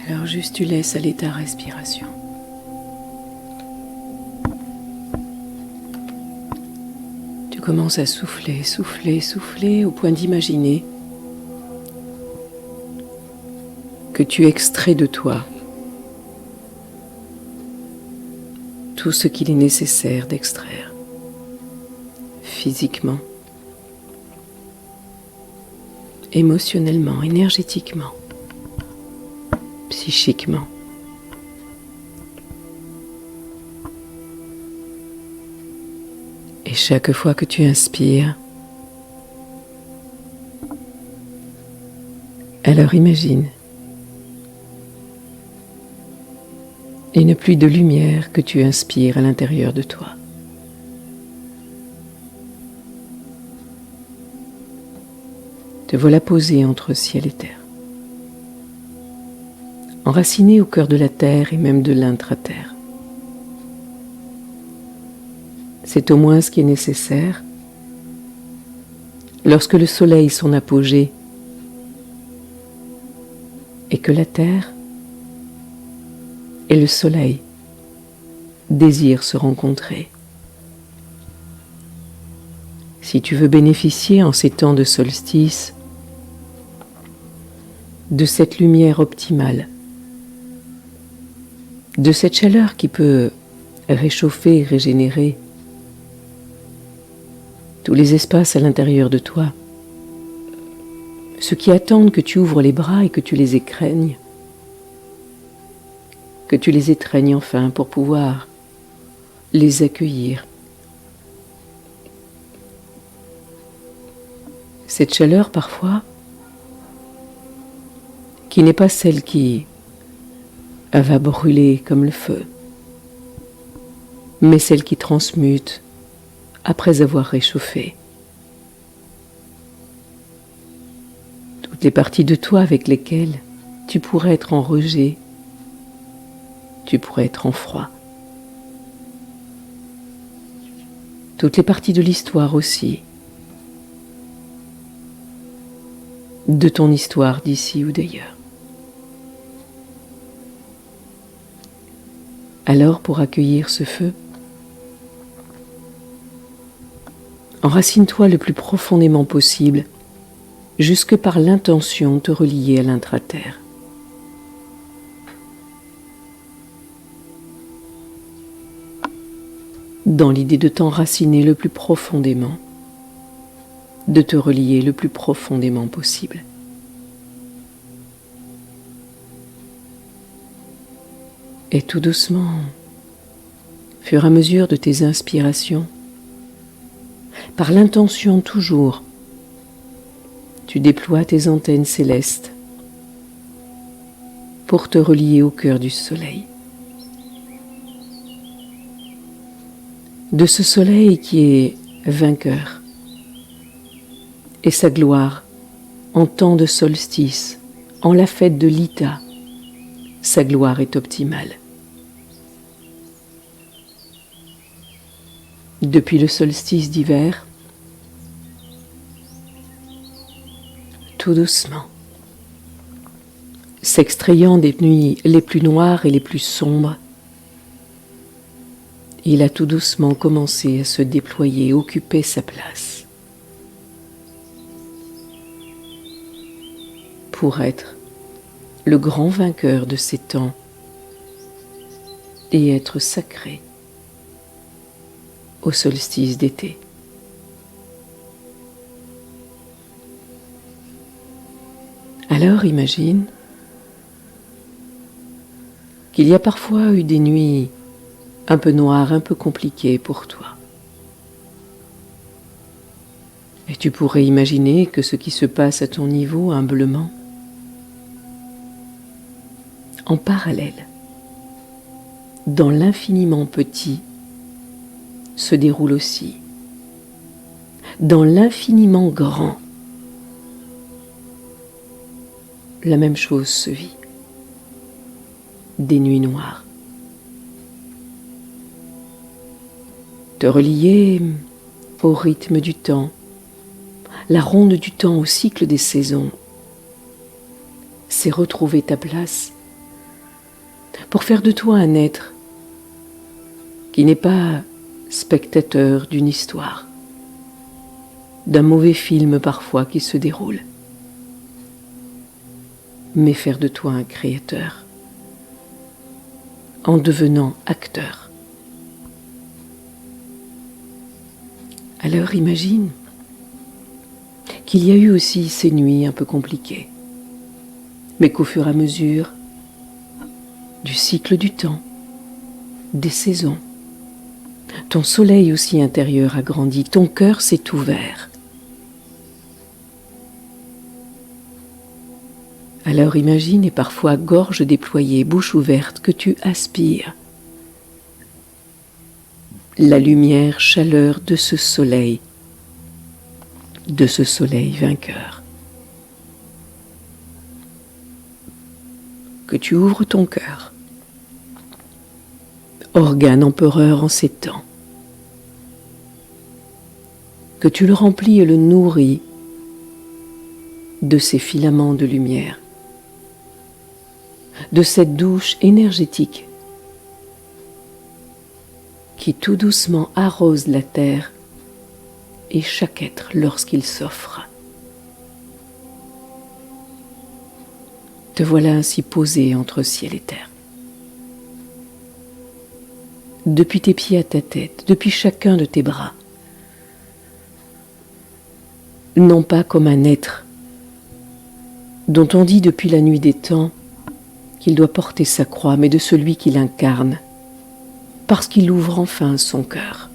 Alors juste tu laisses aller ta respiration. Tu commences à souffler, souffler, souffler au point d'imaginer que tu extrais de toi tout ce qu'il est nécessaire d'extraire, physiquement, émotionnellement, énergétiquement, psychiquement. Et chaque fois que tu inspires, alors imagine une pluie de lumière que tu inspires à l'intérieur de toi. Te voilà posé entre ciel et terre, enraciné au cœur de la terre et même de l'intra-terre. C'est au moins ce qui est nécessaire lorsque le soleil son apogée et que la terre et le soleil désirent se rencontrer. Si tu veux bénéficier en ces temps de solstice de cette lumière optimale, de cette chaleur qui peut réchauffer et régénérer tous les espaces à l'intérieur de toi, ceux qui attendent que tu ouvres les bras et que tu les étreignes, enfin pour pouvoir les accueillir. Cette chaleur parfois, qui n'est pas celle qui va brûler comme le feu, mais celle qui transmute après avoir réchauffé. Toutes les parties de toi avec lesquelles tu pourrais être en rejet, tu pourrais être en froid. Toutes les parties de l'histoire aussi, de ton histoire d'ici ou d'ailleurs. Alors, pour accueillir ce feu, enracine-toi le plus profondément possible, jusque par l'intention de te relier à l'intra-terre. Dans l'idée de t'enraciner le plus profondément, de te relier le plus profondément possible. Et tout doucement, au fur et à mesure de tes inspirations, par l'intention toujours, tu déploies tes antennes célestes pour te relier au cœur du soleil. De ce soleil qui est vainqueur, et sa gloire en temps de solstice, en la fête de l'Ida, sa gloire est optimale. Depuis le solstice d'hiver, tout doucement, s'extrayant des nuits les plus noires et les plus sombres, il a tout doucement commencé à se déployer, occuper sa place, pour être le grand vainqueur de ces temps et être sacré au solstice d'été. Alors imagine qu'il y a parfois eu des nuits un peu noires, un peu compliquées pour toi. Et tu pourrais imaginer que ce qui se passe à ton niveau, humblement, en parallèle, dans l'infiniment petit, se déroule aussi. Dans l'infiniment grand, la même chose se vit. Des nuits noires. Te relier au rythme du temps, la ronde du temps au cycle des saisons, c'est retrouver ta place pour faire de toi un être qui n'est pas spectateur d'une histoire, d'un mauvais film parfois qui se déroule, mais faire de toi un créateur, en devenant acteur. Alors imagine qu'il y a eu aussi ces nuits un peu compliquées, mais qu'au fur et à mesure du cycle du temps, des saisons, ton soleil aussi intérieur a grandi, ton cœur s'est ouvert. Alors imagine, et parfois gorge déployée, bouche ouverte, que tu aspires la lumière, chaleur de ce soleil vainqueur. Que tu ouvres ton cœur, organe empereur en ces temps, que tu le remplis et le nourris de ces filaments de lumière, de cette douche énergétique qui tout doucement arrose la terre et chaque être lorsqu'il s'offre. Te voilà ainsi posé entre ciel et terre. Depuis tes pieds à ta tête, depuis chacun de tes bras, non pas comme un être dont on dit depuis la nuit des temps qu'il doit porter sa croix, mais de celui qui l'incarne, parce qu'il ouvre enfin son cœur.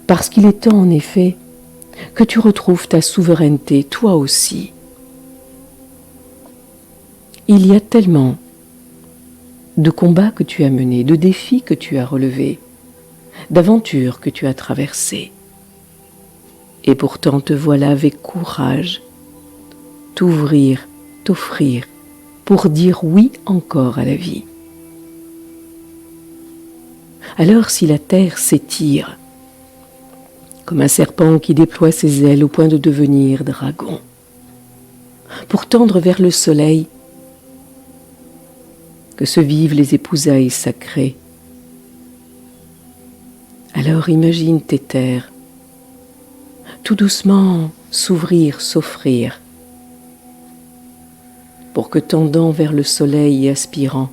Parce qu'il est temps en effet que tu retrouves ta souveraineté, toi aussi. Il y a tellement de combats que tu as menés, de défis que tu as relevés, d'aventures que tu as traversées. Et pourtant te voilà avec courage, t'ouvrir, t'offrir, pour dire oui encore à la vie. Alors si la terre s'étire, comme un serpent qui déploie ses ailes au point de devenir dragon, pour tendre vers le soleil, que se vivent les épousailles sacrées, alors imagine tes terres, tout doucement s'ouvrir, s'offrir, pour que tendant vers le soleil et aspirant,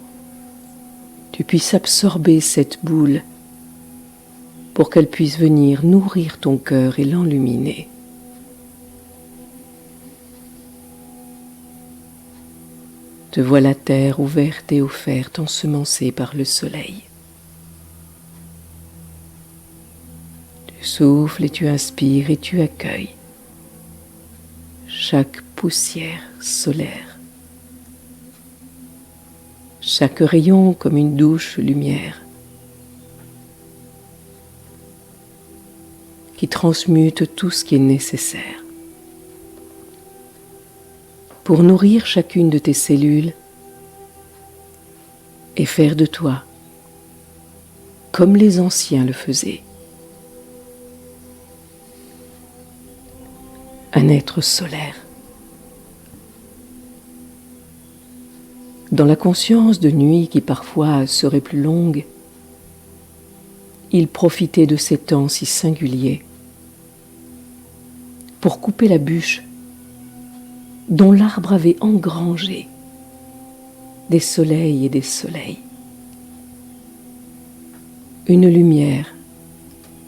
tu puisses absorber cette boule, pour qu'elle puisse venir nourrir ton cœur et l'enluminer. Te voilà terre ouverte et offerte, ensemencée par le soleil. Tu souffles et tu inspires et tu accueilles chaque poussière solaire, chaque rayon comme une douche lumière qui transmute tout ce qui est nécessaire pour nourrir chacune de tes cellules et faire de toi, comme les anciens le faisaient, un être solaire. Dans la conscience de nuit qui parfois serait plus longue, il profitait de ces temps si singuliers pour couper la bûche dont l'arbre avait engrangé des soleils et des soleils. Une lumière,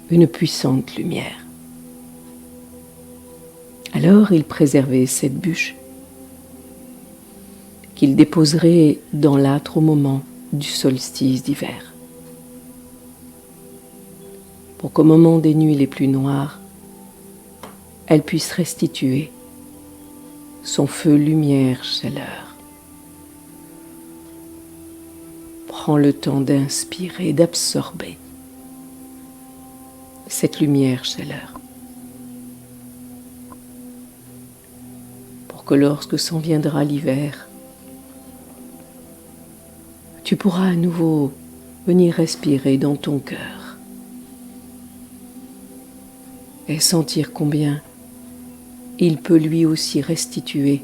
une puissante lumière. Alors il préservait cette bûche qu'il déposerait dans l'âtre au moment du solstice d'hiver, pour qu'au moment des nuits les plus noires, elle puisse restituer son feu, lumière, chaleur. Prends le temps d'inspirer, d'absorber cette lumière, chaleur, pour que lorsque s'en viendra l'hiver, tu pourras à nouveau venir respirer dans ton cœur et sentir combien il peut lui aussi restituer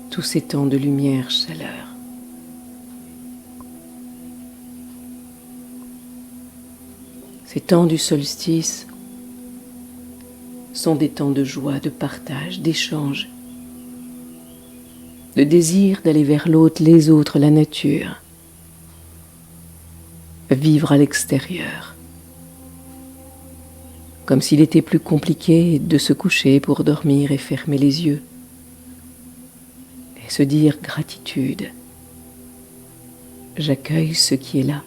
tout tous ces temps de lumière, chaleur. Ces temps du solstice sont des temps de joie, de partage, d'échange, de désir d'aller vers l'autre, les autres, la nature, vivre à l'extérieur, comme s'il était plus compliqué de se coucher pour dormir et fermer les yeux, et se dire gratitude. J'accueille ce qui est là,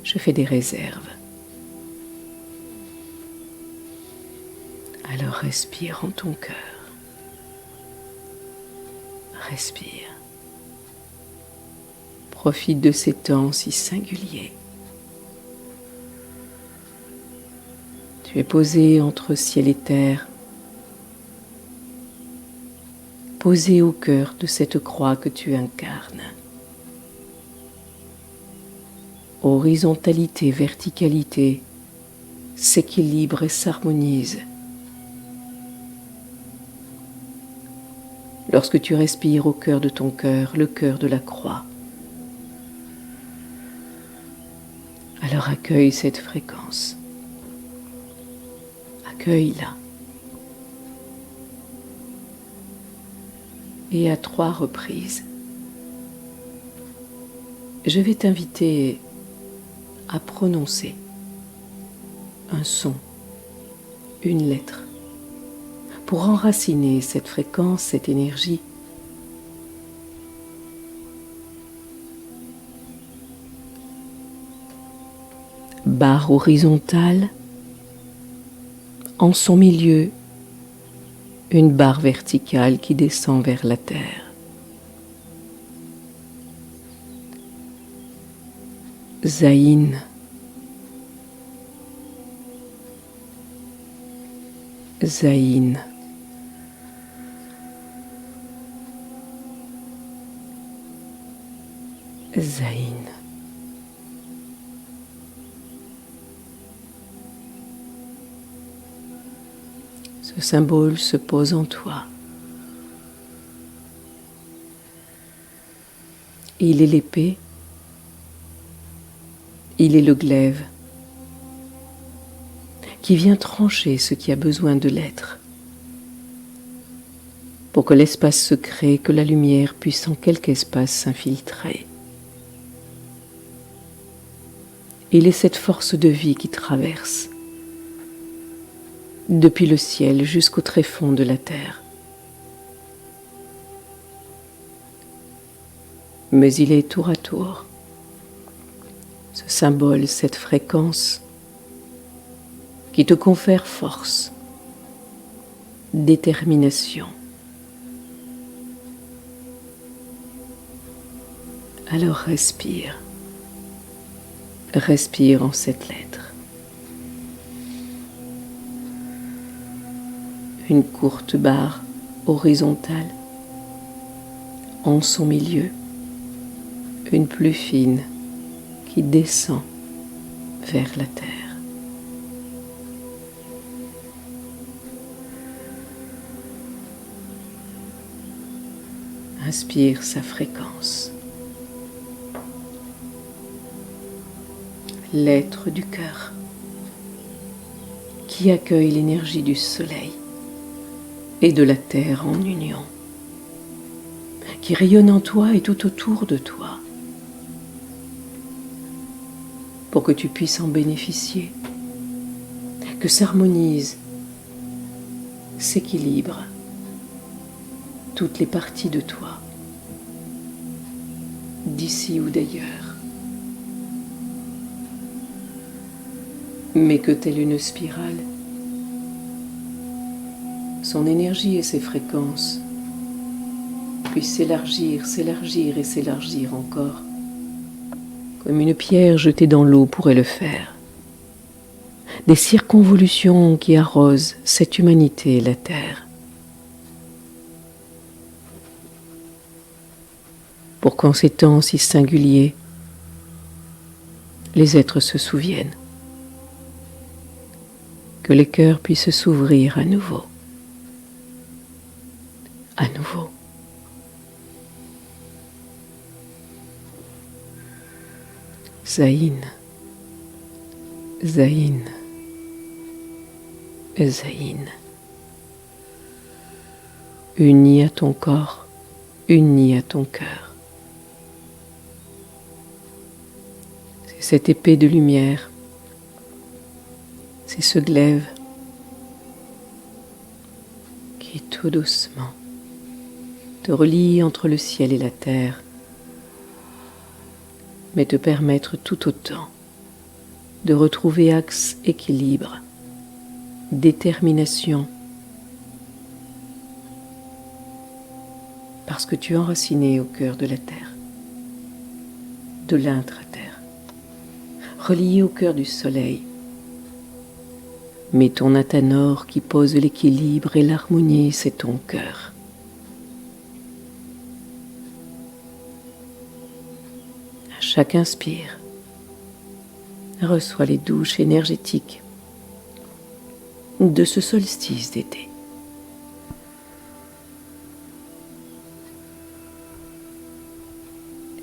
je fais des réserves. Alors respire en ton cœur. Respire. Profite de ces temps si singuliers. Tu es posé entre ciel et terre, posé au cœur de cette croix que tu incarnes. Horizontalité, verticalité s'équilibrent et s'harmonisent. Lorsque tu respires au cœur de ton cœur, le cœur de la croix, alors accueille cette fréquence. Accueille-la. Et à 3 reprises, je vais t'inviter à prononcer un son, une lettre, pour enraciner cette fréquence, cette énergie. Barre horizontale, en son milieu, une barre verticale qui descend vers la terre. Zayin. Zayin. Zayin. Ce symbole se pose en toi. Il est l'épée, il est le glaive qui vient trancher ce qui a besoin de l'être pour que l'espace se crée, que la lumière puisse en quelque espace s'infiltrer. Il est cette force de vie qui traverse depuis le ciel jusqu'au tréfonds de la terre. Mais il est tour à tour ce symbole, cette fréquence qui te confère force, détermination. Alors respire. Respire en cette lettre. Une courte barre horizontale, en son milieu, une plus fine qui descend vers la terre. Inspire sa fréquence. L'être du cœur qui accueille l'énergie du soleil et de la terre en union, qui rayonne en toi et tout autour de toi, pour que tu puisses en bénéficier, que s'harmonisent, s'équilibrent toutes les parties de toi, d'ici ou d'ailleurs, mais que telle une spirale, son énergie et ses fréquences puissent s'élargir, s'élargir et s'élargir encore, comme une pierre jetée dans l'eau pourrait le faire. Des circonvolutions qui arrosent cette humanité et la terre, pour qu'en ces temps si singuliers, les êtres se souviennent, que les cœurs puissent s'ouvrir à nouveau, Zayn, Zayn, Zayn. Uni à ton corps, uni à ton cœur. C'est cette épée de lumière, c'est ce glaive qui tout doucement te relie entre le ciel et la terre, mais te permettre tout autant de retrouver axe, équilibre, détermination, parce que tu es enraciné au cœur de la terre, de l'intra-terre, relié au cœur du soleil. Mais ton athanor qui pose l'équilibre et l'harmonie, c'est ton cœur. À chaque inspire, reçois les douches énergétiques de ce solstice d'été.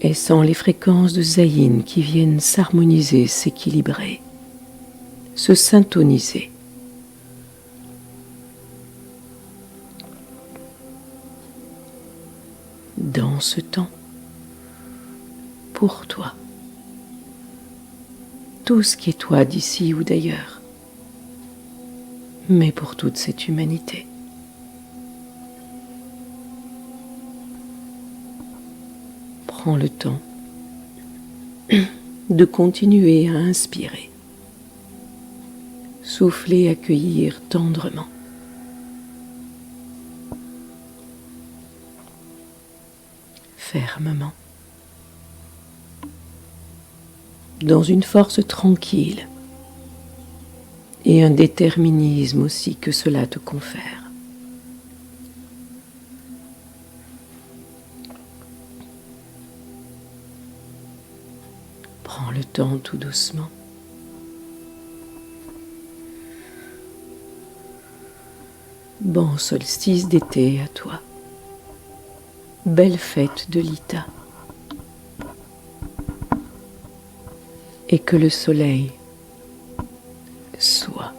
Et sens les fréquences de Zayn qui viennent s'harmoniser, s'équilibrer, se syntoniser. Dans ce temps, pour toi, tout ce qui est toi d'ici ou d'ailleurs, mais pour toute cette humanité. Prends le temps de continuer à inspirer, souffler, accueillir tendrement. Fermement, dans une force tranquille et un déterminisme aussi que cela te confère. Prends le temps tout doucement. Bon solstice d'été à toi. Belle fête de l'Ita. Et que le soleil soit.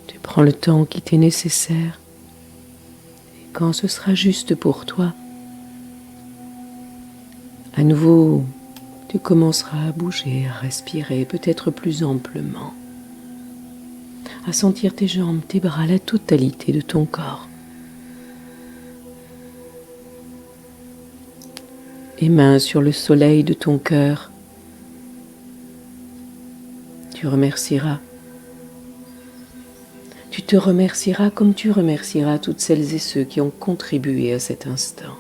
Tu prends le temps qui t'est nécessaire et quand ce sera juste pour toi, à nouveau, tu commenceras à bouger, à respirer peut-être plus amplement, à sentir tes jambes, tes bras, la totalité de ton corps. Et main sur le soleil de ton cœur, tu remercieras. Tu te remercieras comme tu remercieras toutes celles et ceux qui ont contribué à cet instant.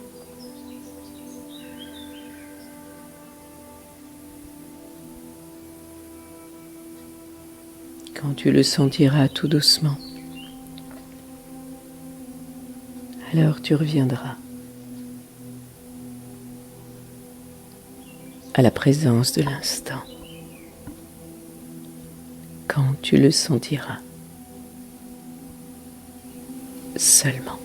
Quand tu le sentiras tout doucement, alors tu reviendras à la présence de l'instant. Quand tu le sentiras seulement.